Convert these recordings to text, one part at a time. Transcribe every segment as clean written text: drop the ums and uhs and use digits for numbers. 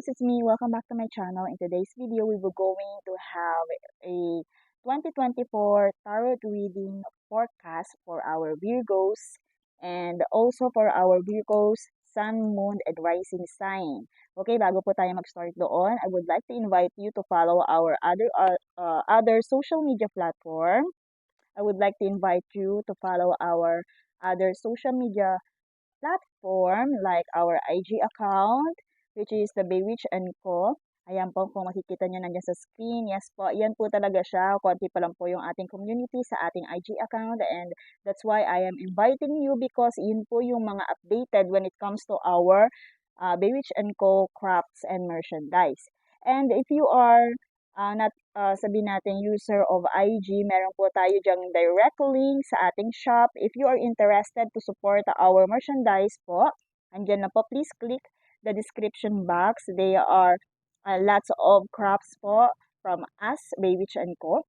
girls, it's me. Welcome back to my channel. In today's video, we will going to have a 2024 tarot reading forecast for our Virgos and also for our Virgos Sun, Moon, and Rising sign. Okay, bago po tayo mag-start doon, I would like to invite you to follow our other social media platform. I would like to invite you to follow our other social media platform like our IG account, which is the Baywitch and Co. Ayan po, kung makikita nyo nandiyan sa screen. Yes po, yan po talaga siya. Konti pa lang po yung ating community sa ating IG account. And that's why I am inviting you because yun po yung mga updated when it comes to our Baywitch and Co. crafts and merchandise. And if you are not sabihin natin user of IG, meron po tayo dyang direct link sa ating shop. If you are interested to support our merchandise po, andyan na po, please click the description box. They are lots of crafts po from us, Baywitch and Co.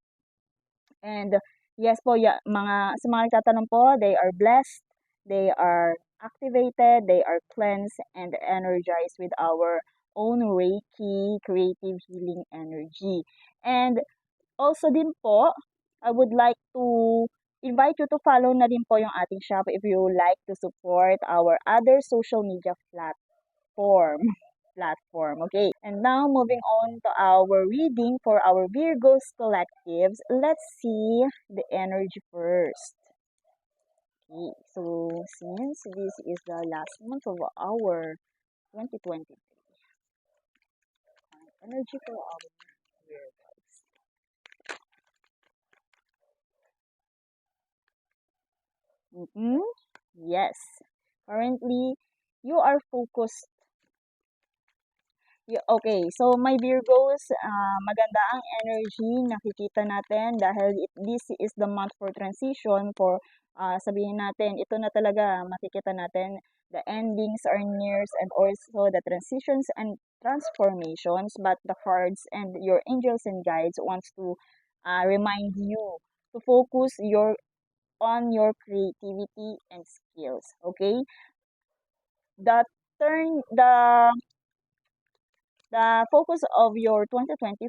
And yes po, sa mga nagtatanong po, they are blessed, they are activated, they are cleansed and energized with our own Reiki creative healing energy. And also din po, I would like to invite you to follow na din po yung ating shop if you like to support our other social media platform. Okay, and now moving on to our reading for our Virgos collectives. Let's see the energy first. Okay, so since this is the last month of our 2023, energy for our Virgos. Yes, currently you are focused. Okay, so my Virgos, maganda ang energy nakikita natin dahil this is the month for transition for sabihin natin, ito na talaga makikita natin the endings are near and also the transitions and transformations, but the cards and your angels and guides wants to remind you to focus on your creativity and skills. Okay, the turn the focus of your 2024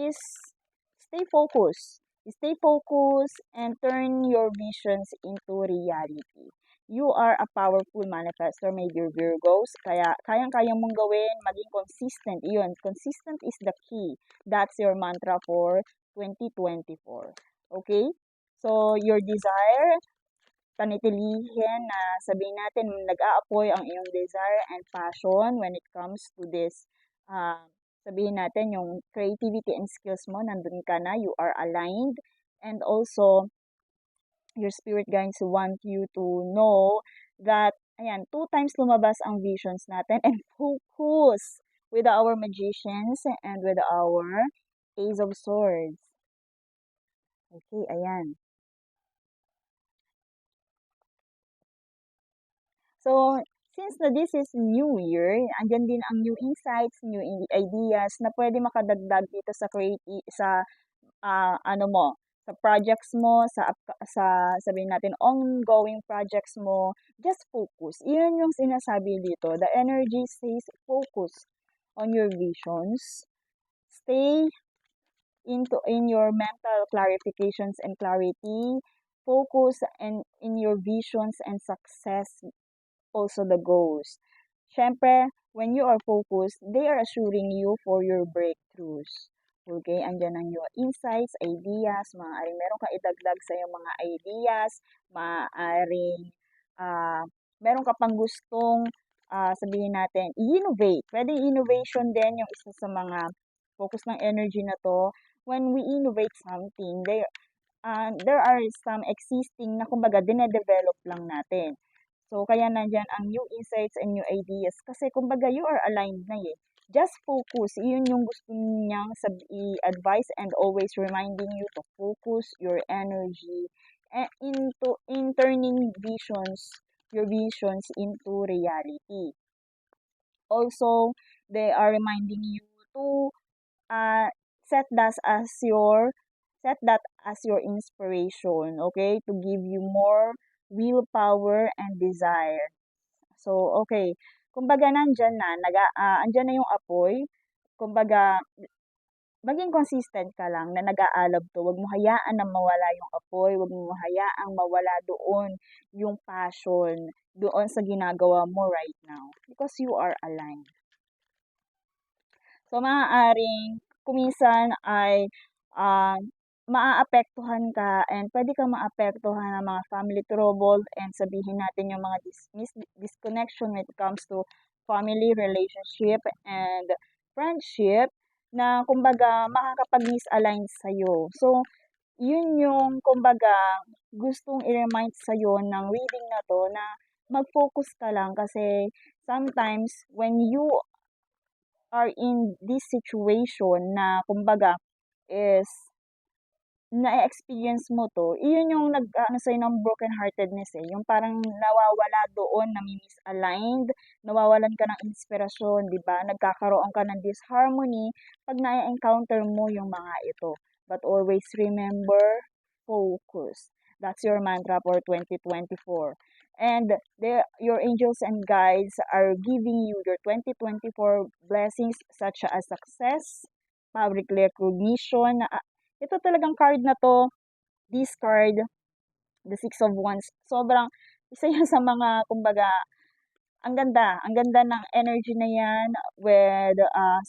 is stay focused. Stay focused and turn your visions into reality. You are a powerful manifestor, my dear Virgos. Kaya kayang-kaya mong gawin, maging consistent. Iyon, consistent is the key. That's your mantra for 2024. Okay? So, your desire, panitilihin na sabihin natin nag-aapoy ang iyong desire and passion when it comes to this sabihin natin yung creativity and skills mo, nandun ka na, you are aligned, and also your spirit guides want you to know that ayan, 2 times lumabas ang visions natin and focus with our magicians and with our Ace of Swords. Okay, ayan. So, since na this is new year, andyan din ang new insights, new ideas na pwede makadagdag dito sa ano mo, sa projects mo, sa sabihin natin ongoing projects mo, just focus. Iyon yung sinasabi dito. The energy says focus on your visions. Stay in your mental clarifications and clarity. Focus in your visions and success, also the goals. Syempre, when you are focused, they are assuring you for your breakthroughs. Okay, andyan ang your insights, ideas, maaaring meron ka idagdag sa iyong mga ideas, maaaring meron ka pang gustong sabihin natin, i-innovate. Pwede innovation din yung isa sa mga focus ng energy na to. When we innovate something, there are some existing na kumbaga dine-develop lang natin. So, kaya nandiyan ang new insights and new ideas. Kasi, kumbaga, you are aligned na eh. Just focus. Iyon yung gusto niyang i-advise and always reminding you to focus your energy in turning your visions into reality. Also, they are reminding you to set that as your inspiration, okay? To give you more willpower and desire. So, okay. kumbaga nandyan na, andyan na yung apoy, kumbaga maging consistent ka lang na nag-aalab 'to, wag mo hayaan na mawala yung apoy, wag mo hayaang mawala doon yung passion, doon sa ginagawa mo right now, because you are aligned. So, maaaring kung minsan ay, ah, maaapektuhan ka and puwede kang maapektuhan ng mga family trouble and sabihin natin yung mga disconnection when it comes to family relationship and friendship na kumbaga makakapag-misalign sa'yo. So, yun yung kumbaga gustong i-remind sa'yo ng reading na 'to na mag-focus ka lang kasi sometimes when you are in this situation na kumbaga is na-e-experience mo 'to, iyon yung nag-aano sa'yo ng brokenheartedness, eh, yung parang nawawala doon, nami-misaligned, nawawalan ka ng inspirasyon, 'di ba? Nagkakaroon ka ng disharmony 'pag na-e-encounter mo yung mga ito. But always remember, focus. That's your mantra for 2024. And your angels and guides are giving you your 2024 blessings such as success, public recognition, ito talagang card na 'to, this card, the Six of Wands, sobrang isa 'yan sa mga kumbaga ang ganda ng energy na 'yan with,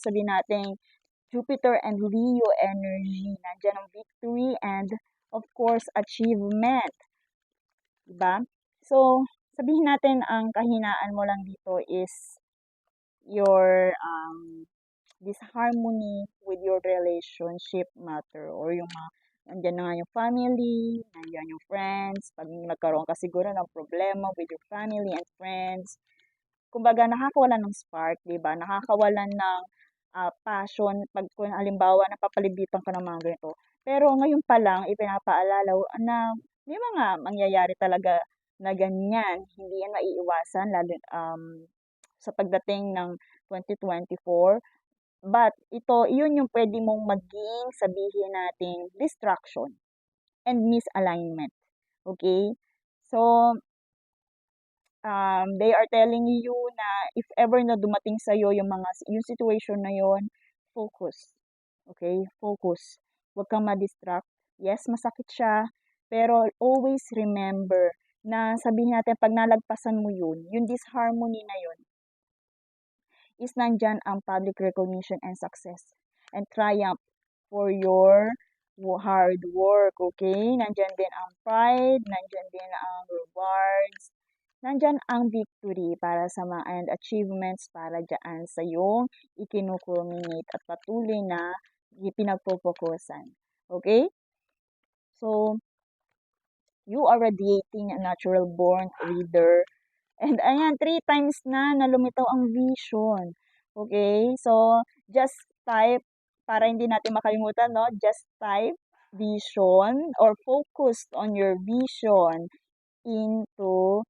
sabihin nating Jupiter and Leo energy. Nandiyan ang victory and of course achievement, 'di ba? So, sabihin natin ang kahinaan mo lang dito is your, disharmony with your relationship matter or yung mga nandiyan na nga yung family, nandiyan yung friends, 'pag nagkaroon ka siguro ng problema with your family and friends, kumbaga nakakawalan ng spark, 'di ba? Nakakawalan ng, passion 'pag kung halimbawa napapalibutan ka ng mga ganito. Pero ngayon pa lang ipinapaalala na may mga mangyayari talaga na ganyan, hindi yan maiiwasan lalo, sa pagdating ng 2024. But ito, iyon yung pwede mong maging sabihin nating distraction and misalignment, okay? So, they are telling you na if ever na dumating sa'yo yung situation na yon, focus, okay? Focus. Huwag kang ma-distract. Yes, masakit siya, pero always remember na sabihin natin 'pag nalagpasan mo yun, yung disharmony na yun is nandyan ang public recognition and success and triumph for your hard work, okay? Nandyan din ang pride, nandyan din ang rewards, nandyan ang victory para sa mga and achievements para dyan sa iyong ikinukulminate at patuloy na pinagpupukusan. Okay? So, you are radiating a natural born reader. And ayan, 3 times na lumitaw ang vision. Okay? So, just type, para hindi natin makalimutan, no? Just type vision or focused on your vision into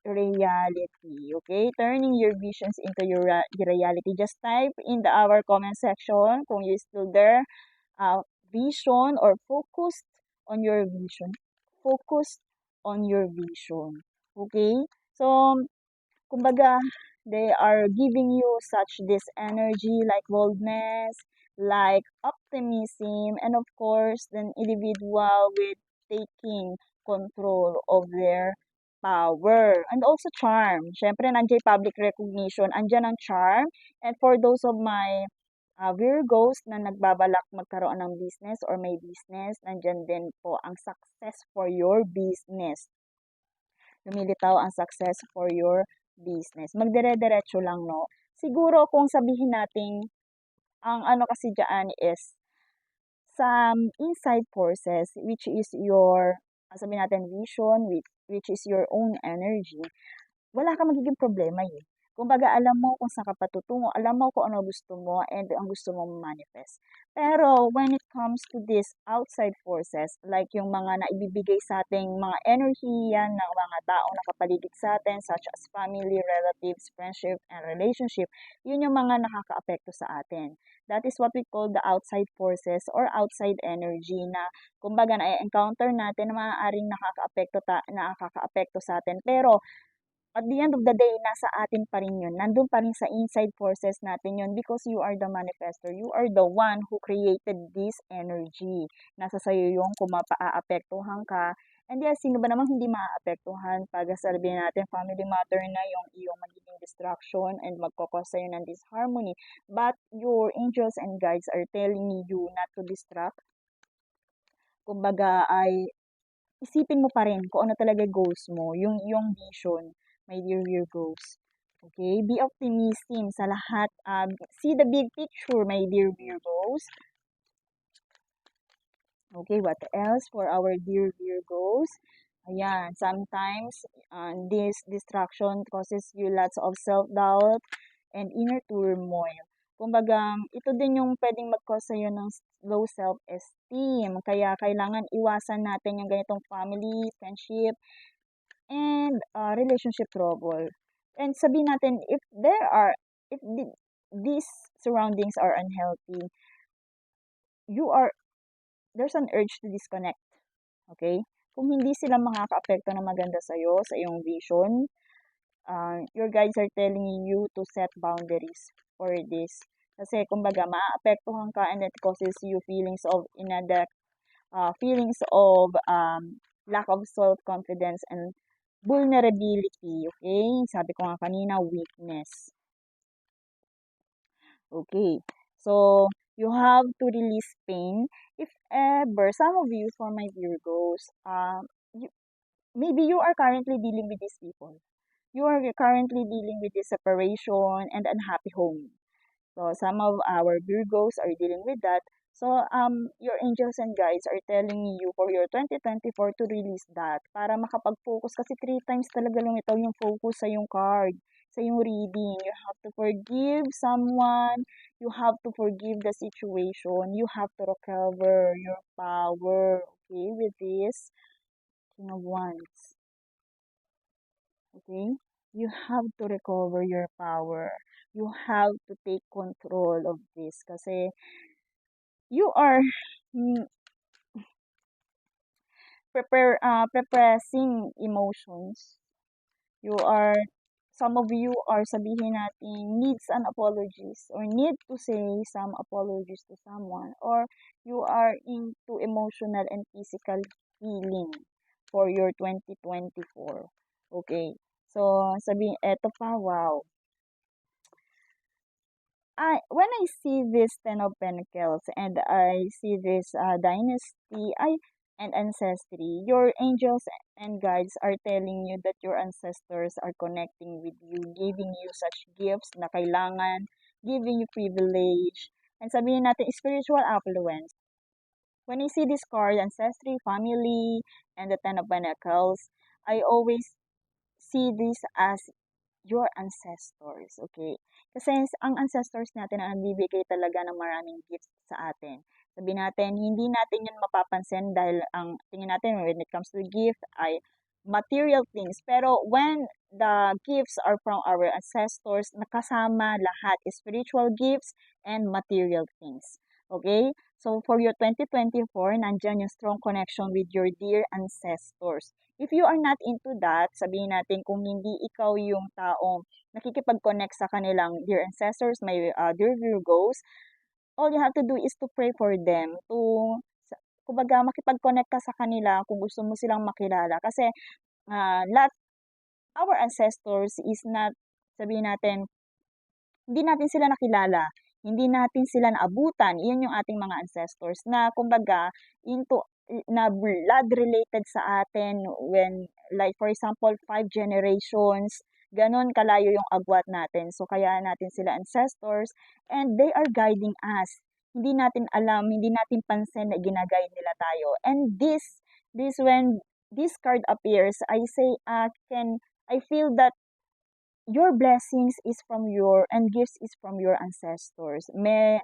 reality. Okay? Turning your visions into your reality. Just type in our comment section kung you're still there. Vision or focused on your vision. Focused on your vision. Okay? So, kumbaga, they are giving you such this energy like boldness, like optimism, and of course, the individual with taking control of their power. And also charm. Siyempre, nandiyan yung public recognition, andyan ang charm. And for those of my Virgos na nagbabalak magkaroon ng business or may business, nandyan din po ang success for your business. Lumilitaw ang success for your business. Magdire-diretso lang, no? Siguro kung sabihin natin, ang ano kasi dyan is some inside forces, which is your, sabihin natin, vision, which is your own energy, wala kang magiging problema eh. Kumbaga, alam mo kung saan ka patutungo, alam mo kung ano gusto mo, and ang gusto mo manifest. Pero, when it comes to this outside forces, like yung mga naibibigay sa ating mga enerhiya ng mga taong nakapaligid sa atin, such as family, relatives, friendship, and relationship, yun yung mga nakakaapekto sa atin. That is what we call the outside forces or outside energy na kumbaga na-encounter natin na maaaring nakakaapekto sa atin. Pero, at the end of the day, nasa atin pa rin yun. Nandun pa rin sa inside forces natin yun because you are the manifestor. You are the one who created this energy. Nasa sayo yung kung mapaapektuhan ka. And yes, sino ba namang hindi maaapektuhan pag sabihin natin family matter na yung iyong magiging distraction and magkakos sa'yo ng disharmony. But your angels and guides are telling you not to distract. Kumbaga ay isipin mo pa rin kung ano talaga goals mo, yung vision, my dear Virgos. Okay? Be optimistic sa lahat. See the big picture, my dear Virgos. Okay, what else for our dear Virgos? Ayan, sometimes this distraction causes you lots of self-doubt and inner turmoil. Kumbaga, ito din yung pwedeng mag-cause sa'yo ng low self-esteem. Kaya kailangan iwasan natin yung ganitong family, friendship, and relationship trouble. And sabihin natin, if these surroundings are unhealthy, there's an urge to disconnect. Okay? Kung hindi sila makaka-apekto na maganda sa'yo, sa iyong vision, your guides are telling you to set boundaries for this. Kasi, kumbaga, maaapektuhan ka and it causes you feelings of lack of self-confidence and vulnerability. Okay? Sabi ko nga kanina, weakness. Okay. So, you have to release pain. If ever, some of you, for my Virgos, maybe you are currently dealing with these people. You are currently dealing with this separation and unhappy home. So, some of our Virgos are dealing with that. So, your angels and guides are telling you for your 2024 to release that para makapag-focus kasi 3 times talaga lumitaw yung focus sa yung card, sa yung reading. You have to forgive someone. You have to forgive the situation. You have to recover your power. Okay, with this King of Wands. Okay? You have to recover your power. You have to take control of this kasi you are repressing emotions. Some of you are sabihin natin needs an apologies or need to say some apologies to someone or you are into emotional and physical healing for your 2024. Okay. So, eto pa, wow. When I see this Ten of Pentacles and I see this dynasty and ancestry, your angels and guides are telling you that your ancestors are connecting with you, giving you such gifts na kailangan, giving you privilege, and sabihin natin spiritual affluence. When I see this card, ancestry, family, and the Ten of Pentacles, I always see this as your ancestors, okay? Kasi ang ancestors natin ang nagbibigay talaga ng maraming gifts sa atin. Sabihin natin, hindi natin yun mapapansin dahil ang tingin natin when it comes to gift ay material things. Pero when the gifts are from our ancestors, nakasama lahat, spiritual gifts and material things. Okay? So, for your 2024, nandyan yung strong connection with your dear ancestors. If you are not into that, sabihin natin kung hindi ikaw yung taong nakikipag-connect sa kanilang dear ancestors, my dear Virgos, all you have to do is to pray for them, kumbaga makipag-connect ka sa kanila kung gusto mo silang makilala. Kasi our ancestors is not, sabihin natin, hindi natin sila nakilala, hindi natin sila naabutan. Iyan yung ating mga ancestors na kumbaga na blood related sa atin when like for example 5 generations, ganon kalayo yung agwat natin. So kaya natin sila ancestors and they are guiding us. Hindi natin alam, hindi natin pansin na ginaguide nila tayo. And this when this card appears, I feel that your blessings is from your and gifts is from your ancestors. May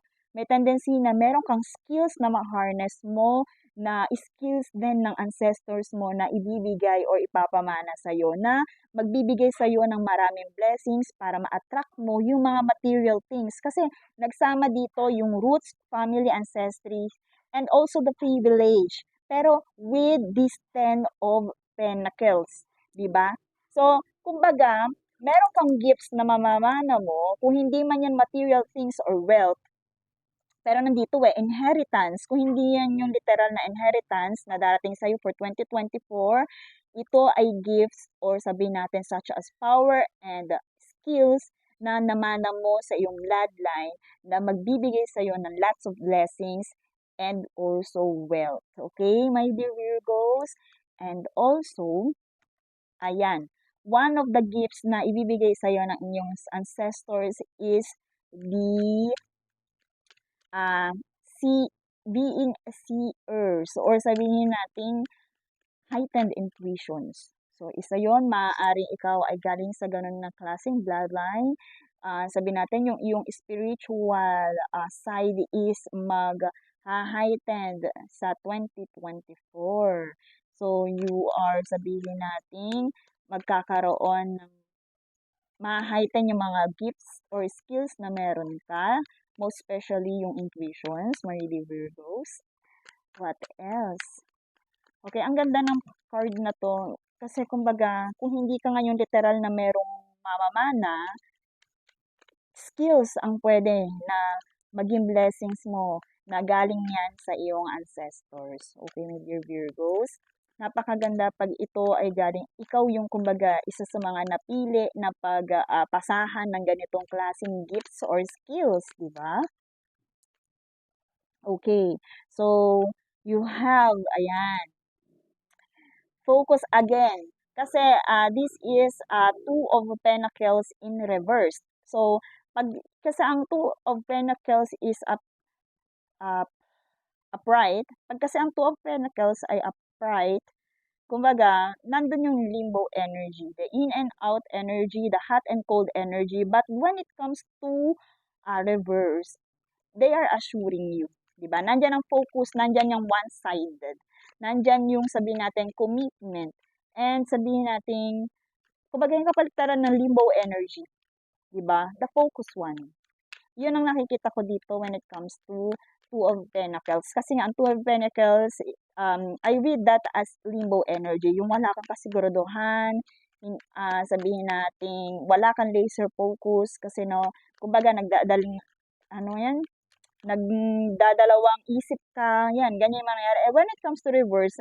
tendency na meron kang skills na ma-harness mo, na skills din ng ancestors mo na ibibigay or ipapamana sa iyo na magbibigay sa iyo ng maraming blessings para ma-attract mo yung mga material things kasi nagsama dito yung roots, family, ancestry, and also the privilege. Pero with this 10 of Pentacles, 'di ba? So, kumbaga, meron kang gifts na mamamana mo, kung hindi man yan material things or wealth, pero nandito inheritance. Kung hindi yan yung literal na inheritance na darating sa'yo for 2024, ito ay gifts or sabihin natin such as power and skills na namana mo sa iyong bloodline na magbibigay sa'yo ng lots of blessings and also wealth. Okay, my dear Virgos? And also, ayan, one of the gifts na ibibigay sa'yo ng inyong ancestors is the see, being a seers or sabihin natin heightened intuitions. So, isa yon, maaaring ikaw ay galing sa ganun na klaseng bloodline. Sabihin natin yung iyong spiritual side is heightened sa 2024. So, you are sabihin natin magkakaroon ng ma-heighten yung mga gifts or skills na meron ka, most especially yung intuitions, my Virgos. What else? Okay, ang ganda ng card na to kasi kumbaga, kung hindi ka ngayon literal na merong mamamana, skills ang pwede na maging blessings mo na galing yan sa iyong ancestors. Okay, my dear Virgos? Napakaganda pag ito ay galing, ikaw yung kumbaga isa sa mga napili na pagpasahan ng ganitong klaseng gifts or skills, di ba? Okay, so you have, ayan, focus again. Kasi this is Two of Pentacles in reverse. So, kasi ang Two of Pentacles is upright, pag kasi ang Two of Pentacles ay upright, kumbaga, nandun yung limbo energy, the in and out energy, the hot and cold energy, but when it comes to reverse, they are assuring you. Diba? Nandyan ang focus, nandyan yung one-sided. Nandyan yung sabihin natin commitment. And sabihin natin, kumbaga yung kapaligiran ng limbo energy. Diba? The focus one. Yun ang nakikita ko dito when it comes to Two of Pentacles. Kasi nga, ang Two of Pentacles, I read that as limbo energy. Yung wala kang kasiguraduhan, sabihin natin, wala kang laser focus kasi no, kumbaga nagdadaling, ano yan, nagdadalawang isip ka, yan, ganyan yung mangyayari. When it comes to reverse,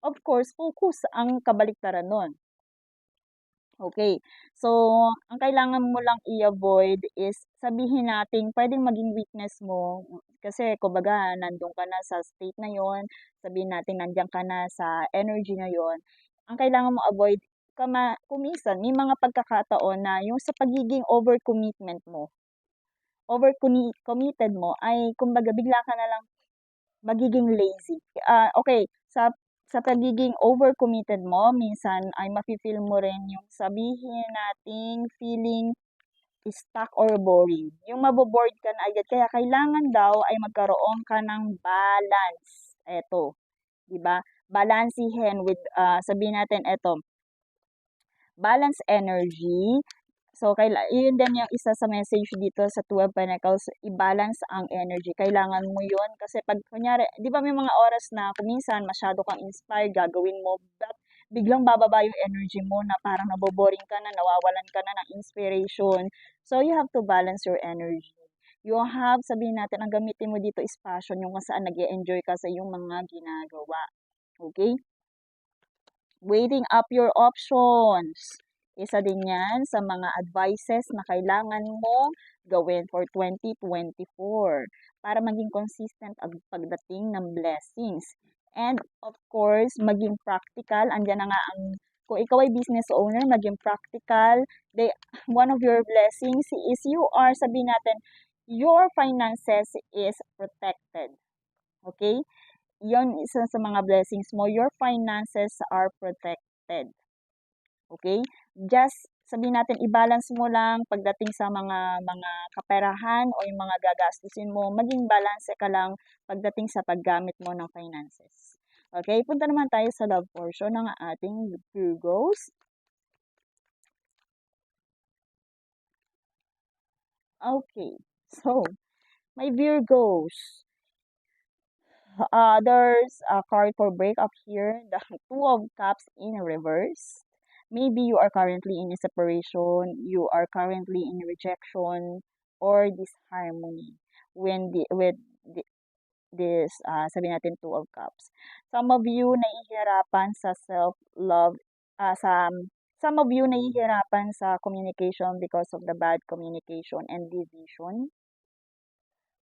of course, focus ang kabaliktaran nun. Okay. So, ang kailangan mo lang i-avoid is sabihin natin pwedeng maging weakness mo kasi kumbaga nandun ka na sa state na yon, sabihin natin nandiyan ka na sa energy na yon. Ang kailangan mo avoid kuminsan may mga pagkakataon na yung sa pagiging overcommitment mo, overcommitted mo ay kumbaga bigla ka na lang magiging lazy. Okay, sa pagiging overcommitted mo, minsan ay mafe-feel mo rin yung sabihin nating feeling stuck or boring. Yung maboboard ka na agad. Kaya kailangan daw ay magkaroon ka ng balance. Eto, di ba? Balansihin with, sabihin natin, eto, balance energy. So, yun din yung isa sa message dito sa Two of Pentacles, i-balance ang energy. Kailangan mo yun kasi pag, kunyari, di ba may mga oras na kuminsan masyado kang inspired, gagawin mo, but biglang bababa yung energy mo na parang naboboring ka na, nawawalan ka na ng inspiration. So, you have to balance your energy. You have, sabihin natin, ang gamitin mo dito is passion, yung kung saan nag-enjoy ka sa iyong mga ginagawa. Okay? Weighing up your options. Isa din yan sa mga advices na kailangan mong gawin for 2024 para maging consistent ang pagdating ng blessings. And of course, maging practical. Andyan na nga kung ikaw ay business owner, maging practical. One of your blessings is you are, sabihin natin, your finances is protected. Okay? Yon isa sa mga blessings mo. Your finances are protected. Okay? Just sabihin natin i-balance mo lang pagdating sa mga kaperahan o yung mga gagastusin mo, maging balance ka lang pagdating sa paggamit mo ng finances. Okay? Punta naman tayo sa love portion ng ating Virgos. Okay. So, my Virgos, there's a card for breakup here, the Two of Cups in reverse. maybe you are currently in a separation, you are currently in rejection or disharmony with this, sabihin natin Two of Cups. Some of you nahihirapan sa self-love, some of you nahihirapan sa communication because of the bad communication and division.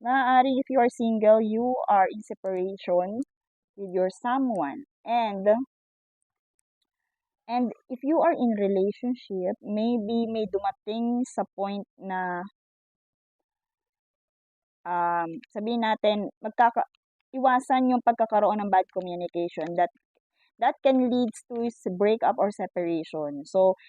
Maaari, if you are single, you are in separation with your someone. And if you are in relationship, maybe may dumating sa point na sabihin natin iwasan yung pagkakaroon ng bad communication that can leads to breakup or separation. So,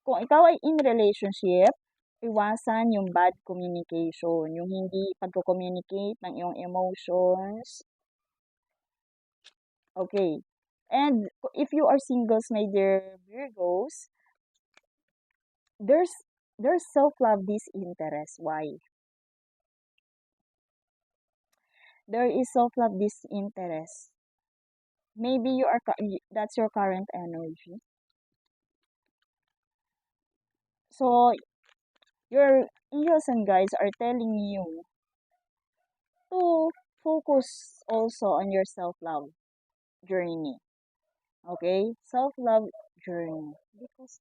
kung ikaw ay in relationship, iwasan yung bad communication, yung hindi pagko-communicate ng iyong emotions. Okay. And if you are singles, my dear Virgos, there's self-love disinterest. Why? There is self-love disinterest. Maybe that's your current energy. So, your angels and guides are telling you to focus also on your self-love journey. Okay? Self-love journey. Because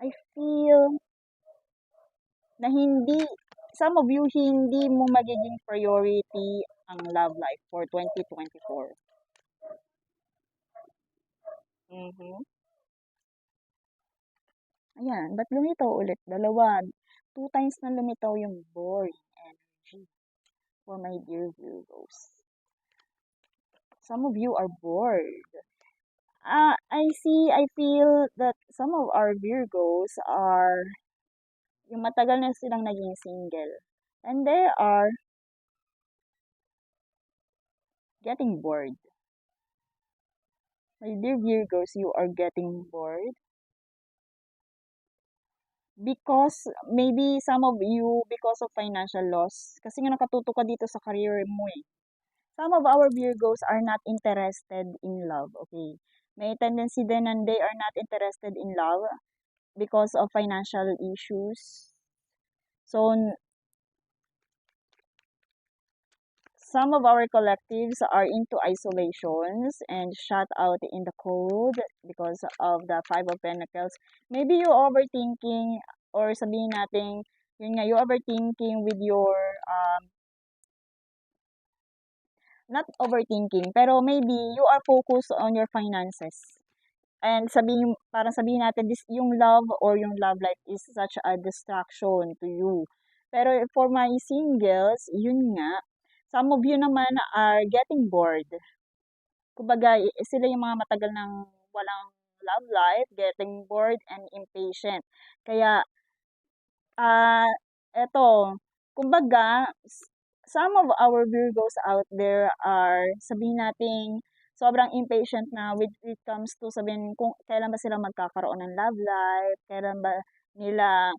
I feel na some of you, hindi mo magiging priority ang love life for 2024. Mm-hmm. Ayan, ba't lumitaw ulit? Dalawa. 2 times na lumitaw yung boring energy for my dear Virgos. Some of you are bored. I feel that some of our Virgos are, yung matagal na silang naging single. And they are getting bored. My dear Virgos, you are getting bored. Because maybe some of you, because of financial loss, kasi nga nakatuto ka dito sa career mo eh. Some of our Virgos are not interested in love, okay? May tendency din na they are not interested in love because of financial issues. So, some of our collectives are into isolations and shut out in the cold because of the Five of Pentacles. Maybe you overthinking, or sabihin natin, yun nga, you overthinking with your, not overthinking, pero maybe you are focused on your finances. And parang sabihin natin, yung love or yung love life is such a distraction to you. Pero for my singles, yun nga, some of you naman are getting bored. Kumbaga, sila yung mga matagal ng walang love life, getting bored and impatient. Kaya, eto, kumbaga, some of our Virgos out there are, sabihin natin, sobrang impatient na with it comes to sabihin kung kailan ba sila magkakaroon ng love life, kailan ba nila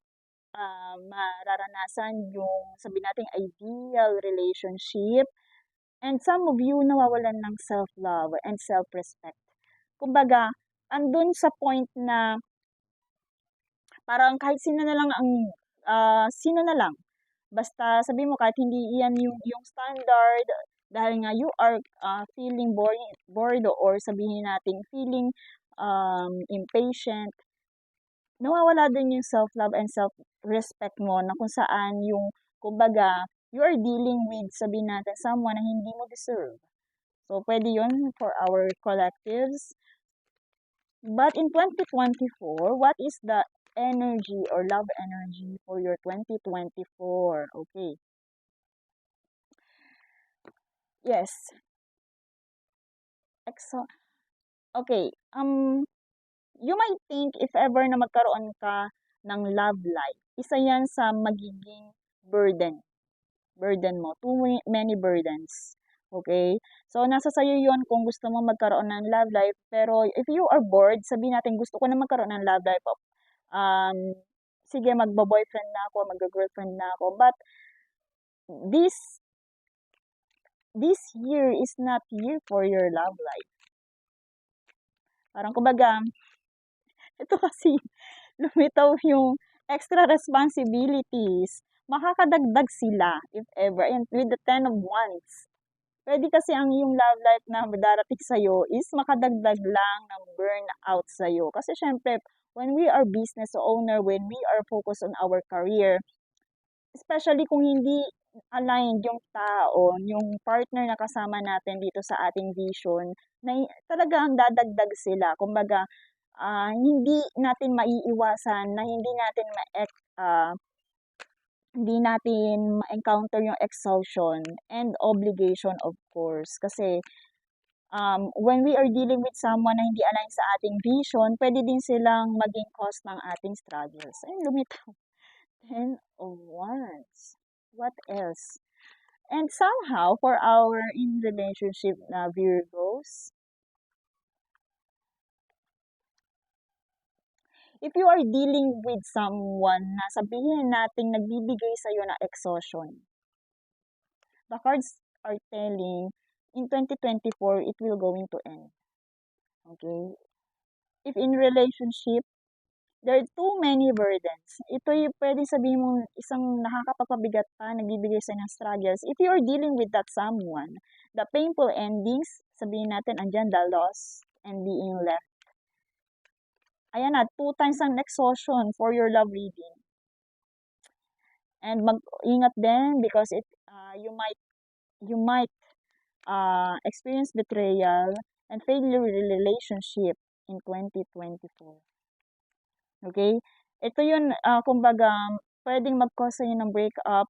mararanasan yung sabihin natin ideal relationship. And some of you nawawalan ng self-love and self-respect. Kumbaga, andun sa point na parang kahit sino na lang sino na lang. Basta sabi mo kahit hindi iyan yung standard, dahil nga you are feeling bored or sabihin natin feeling impatient, nawawala din yung self-love and self-respect mo na kung saan yung, kumbaga, you are dealing with, sabihin natin, someone na hindi mo deserve. So, pwede yun for our collectives. But in 2024, what is the energy or love energy for your 2024? Okay. Yes. Okay. You might think if ever na magkaroon ka ng love life, isa yan sa magiging burden mo. Too many burdens. Okay? So, nasa sayo yun kung gusto mo magkaroon ng love life. Pero, if you are bored, sabihin natin, gusto ko na magkaroon ng love life. Sige, magbo-boyfriend na ako, mag-girlfriend na ako. But, this year is not year for your love life. Parang, kumbaga, Ito kasi lumitaw yung extra responsibilities. Makakadagdag sila if ever. And with the 10 of wands, pwede kasi ang yung love life na darating sa'yo is makadagdag lang ng burnout sa'yo. Kasi syempre, when we are business owner, when we are focused on our career, especially kung hindi aligned yung tao, yung partner na kasama natin dito sa ating vision, na talagang dadagdag sila. Kumbaga, hindi natin maiiwasan na ah, hindi natin ma-encounter yung exhaustion and obligation of course. Kasi when we are dealing with someone na hindi align sa ating vision, pwede din silang maging cause ng ating struggles. Ayun, lumitaw. 10 of Wands. What else? And somehow, for our in relationship na Virgos, if you are dealing with someone na sabihin nating nagbibigay sa'yo ng exhaustion, the cards are telling in 2024, it will going to end. Okay? If in relationship, there are too many burdens. Ito yung pwede sabihin mong isang nakakapapabigat pa, nagbibigay sa ng struggles. If you are dealing with that someone, the painful endings, sabihin natin, andyan, the loss and being left. Ayan na, 2 times ang exhaustion for your love reading. And mag-ingat din because you might experience betrayal and failure relationship in 2024. Okay? Ito yun, kumbaga, pwedeng mag-cause sa'yo ng breakup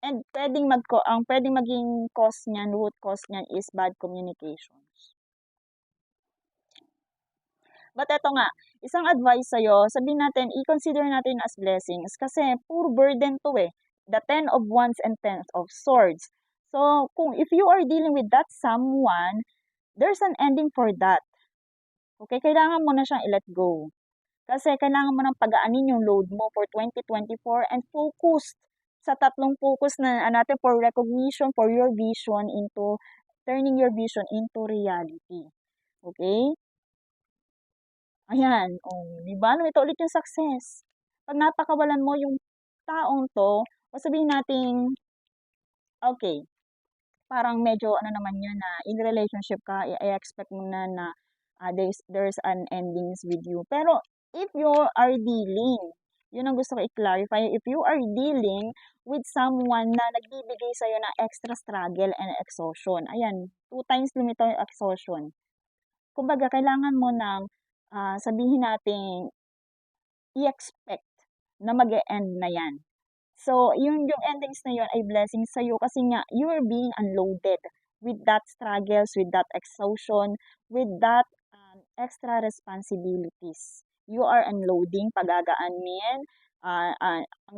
and ang pwedeng maging cause niyan, root cause niyan is bad communications. But eto nga, isang advice sa'yo, sabihin natin, i-consider natin as blessings kasi puro burden to eh. The 10 of Wands and 10 of Swords. So, if you are dealing with that someone, there's an ending for that. Okay, kailangan mo na siyang i-let go. Kasi kailangan mo nang pagaanin yung load mo for 2024 and focus sa tatlong focus na natin for recognition, for your vision into, turning your vision into reality. Okay? Ayan, di ba? Ito ulit yung success. Pag napakawalan mo yung taong to, o sabihin natin, okay, parang medyo ano naman yun na in relationship ka, i-expect mo na there's an endings with you. Pero if you are dealing, yun ang gusto ko i-clarify, if you are dealing with someone na nagbibigay sa'yo ng extra struggle and exhaustion, ayan, 2 times lumitaw yung exhaustion. Kumbaga, kailangan mo ng sabihin natin, i-expect na mag-e-end na yan. So, yung endings na yun ay blessing sa'yo kasi nga, you're being unloaded with that struggles, with that exhaustion, with that extra responsibilities. You are unloading, pagagaanin,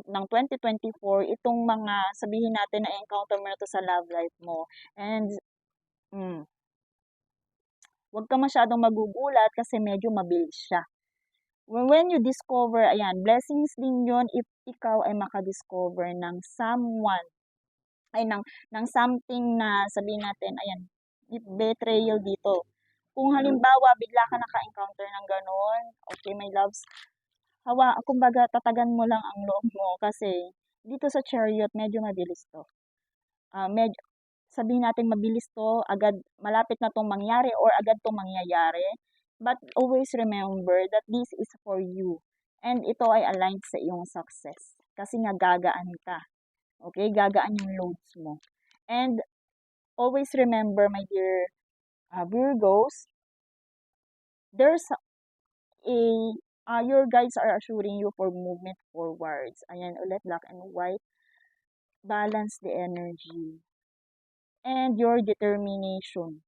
ng 2024, itong mga sabihin natin na encounter mo na to sa love life mo. And, huwag ka masyadong magugulat kasi medyo mabilis siya. When you discover, ayan, blessings din yon if ikaw ay makadiscover ng someone, ay ng something na sabihin natin, ayan, if betrayal dito. Kung halimbawa, bigla ka naka-encounter ng ganun, okay, my loves, kumbaga, tatagan mo lang ang loob mo kasi dito sa chariot, medyo mabilis to. Medyo, sabihin natin mabilis to, agad, malapit na tong mangyari or agad tong mangyayari. But always remember that this is for you. And ito ay aligned sa iyong success. Kasi nga gagaan ka. Okay? Gagaan yung loads mo. And always remember, my dear Virgos, there's your guides are assuring you for movement forwards. Ayan, ulit, black and white. Balance the energy. And your determination.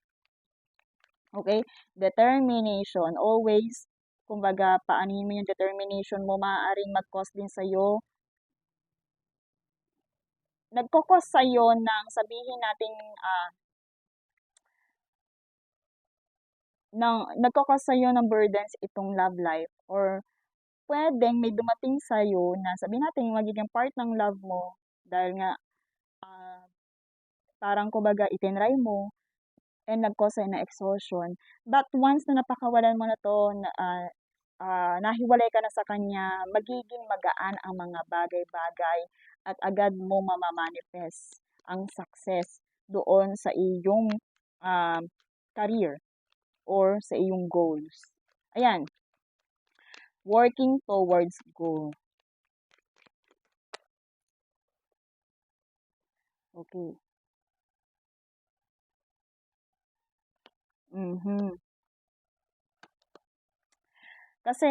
Okay? Determination. Always, kumbaga, paanihin mo yung determination mo, maaaring mag-cause din sa'yo. Nagkukos sa'yo ng sabihin natin, nagkukos sa'yo ng burdens itong love life. Or, pwedeng may dumating sa'yo na sabihin natin yung magiging part ng love mo dahil nga, parang kumbaga, itinry mo, and nag-cause sa'yo ng exhaustion. But once na napakawalan mo na to, nahiwalay ka na sa kanya, magiging magaan ang mga bagay-bagay at agad mo mamamanifest ang success doon sa iyong ah, career or sa iyong goals. Ayan, working towards goal. Okay. Mhm. Kasi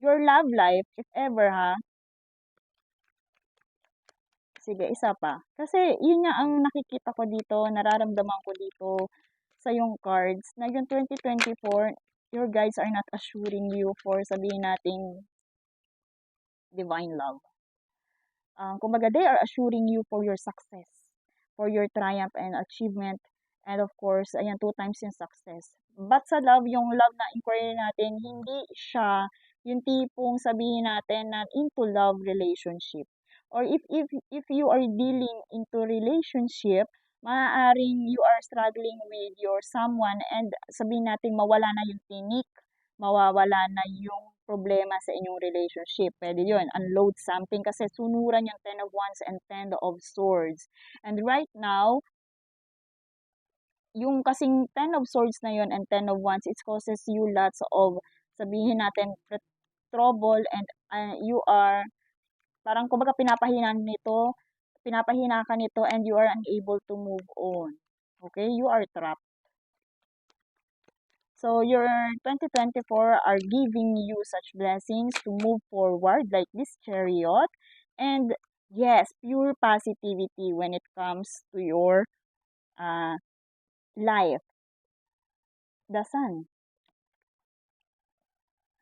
your love life, if ever ha, sige isa pa. Kasi yun nga ang nakikita ko dito, nararamdaman ko dito sa yung cards na yung 2024, your guides are not assuring you for sabihin nating divine love. Kumbaga, they are assuring you for your success, for your triumph and achievement, and of course, ayan, two times yung success. But sa love, yung love na inquiry natin, hindi siya yung tipong sabihin natin na into love relationship. Or if you are dealing into relationship, maaaring you are struggling with your someone and sabihin natin mawala na yung tinik, mawawala na yung problema sa inyong relationship. Pwede yun, unload something kasi sunuran yung Ten of Wands and Ten of Swords. And right now, yung kasing Ten of Swords na yun and Ten of Wands, it causes you lots of, sabihin natin, trouble and you are, parang kumbaga pinapahina ka nito and you are unable to move on. Okay? You are trapped. So your 2024 are giving you such blessings to move forward like this chariot. And yes, pure positivity when it comes to your uh, life. The sun.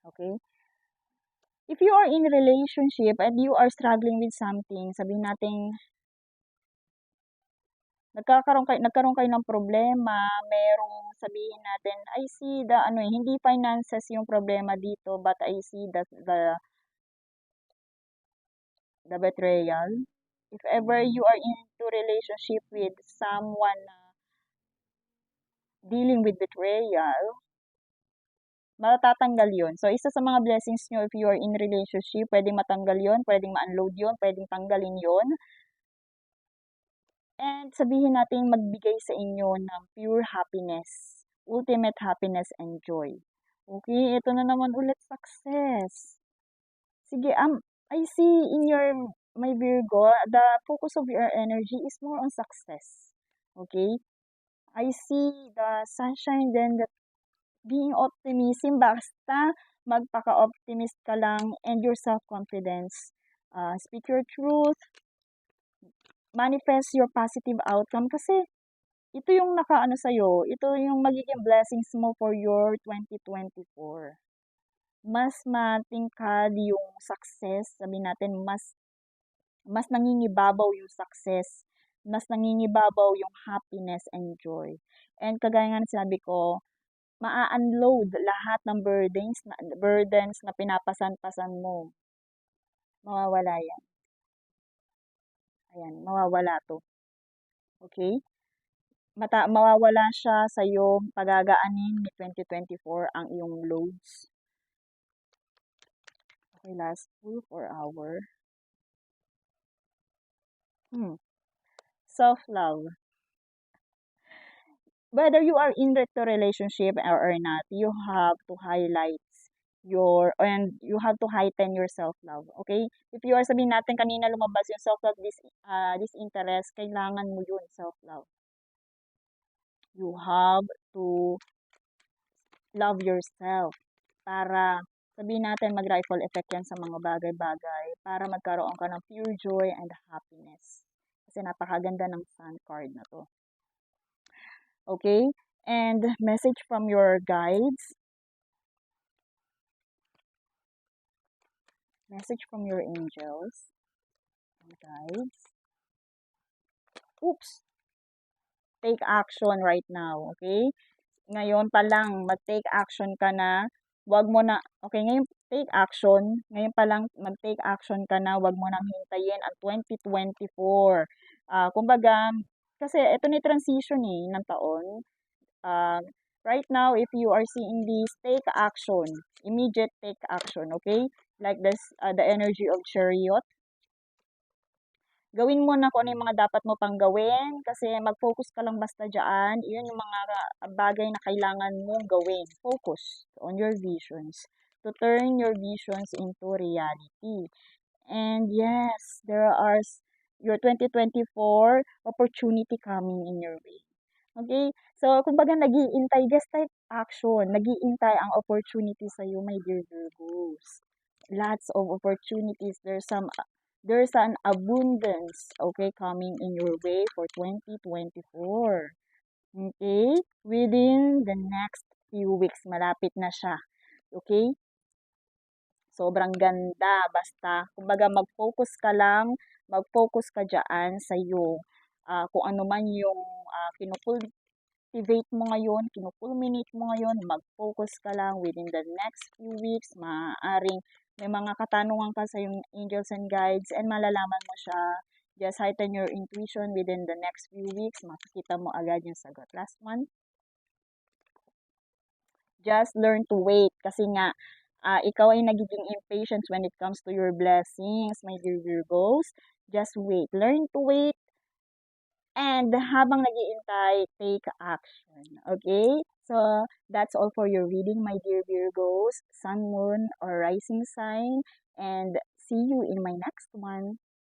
Okay? If you are in a relationship and you are struggling with something, sabihin natin, nagkaroon kayo ng problema, merong sabihin natin, I see the ano hindi finances yung problema dito, but I see the betrayal. If ever you are into relationship with someone na dealing with betrayal, matatanggal yon. So, isa sa mga blessings nyo if you are in relationship, pwedeng matanggal yon, pwedeng ma-unload yon, pwedeng tanggalin yon. And sabihin natin magbigay sa inyo ng pure happiness, ultimate happiness and joy. Okay, ito na naman ulit, success. Sige, I see in your, my Virgo, the focus of your energy is more on success. Okay? I see the sunshine, then the being optimism, basta magpaka-optimist ka lang and your self-confidence. Speak your truth, manifest your positive outcome kasi ito yung nakaano sa'yo, ito yung magiging blessings mo for your 2024. Mas matingkad yung success, sabi natin, mas nangingibabaw yung success, mas nangingibabaw yung happiness and joy. And kagaya nga ng sinabi ko, maa-unload lahat ng burdens na pinapasan-pasan mo. Mawawala yan. Ayan, mawawala to. Okay? Mawawala siya sa iyo, pagagaanin ni 2024 ang iyong loads. Okay, last 4 hour. Self-love. Whether you are in the relationship or not, you have to highlight and you have to heighten your self-love. Okay? If you are sabihin natin kanina lumabas yung self-love, this interest, kailangan mo yun, self-love. You have to love yourself para sabihin natin mag-ripple effect yan sa mga bagay-bagay para magkaroon ka ng pure joy and happiness. Kasi napakaganda ng sun card na to. Okay? And message from your guides. Message from your angels. And guides. Oops! Take action right now. Okay? Ngayon pa lang, mag-take action ka na. Wag mo na, okay, ngayon take action. Ngayon pa lang, mag-take action ka na. Wag mo nang hintayin ang 2024. Kumbaga, kasi ito ni transition ng taon. right now, if you are seeing this, take action. Immediate take action, okay? Like this, the energy of chariot. Gawin mo na kung ano yung mga dapat mo pang gawin kasi mag-focus ka lang basta dyan. Iyon yung mga bagay na kailangan mong gawin. Focus on your visions to turn your visions into reality. And yes, there are your 2024 opportunity coming in your way. Okay? So, kumbaga nag-iintay, just take action. Nag-iintay ang opportunity sa iyo, my dear Virgos. Lots of opportunities. There's an abundance, okay, coming in your way for 2024. Okay? Within the next few weeks, malapit na siya. Okay? Sobrang ganda. Basta, kumbaga mag-focus ka lang, mag-focus ka dyan sa iyo. Kung ano man yung kinukultivate mo ngayon, kinukulminate mo ngayon, mag-focus ka lang within the next few weeks. Maaaring may mga katanungan ka sa yung angels and guides and malalaman mo siya. Just heighten your intuition within the next few weeks. Makikita mo agad yung sagot. Last one. Just learn to wait kasi nga ikaw ay nagiging impatient when it comes to your blessings, my dear Virgos. Just wait. Learn to wait. And habang nag-iintay, take action. Okay? So, that's all for your reading, my dear Virgos, Sun, Moon, or Rising sign. And see you in my next one.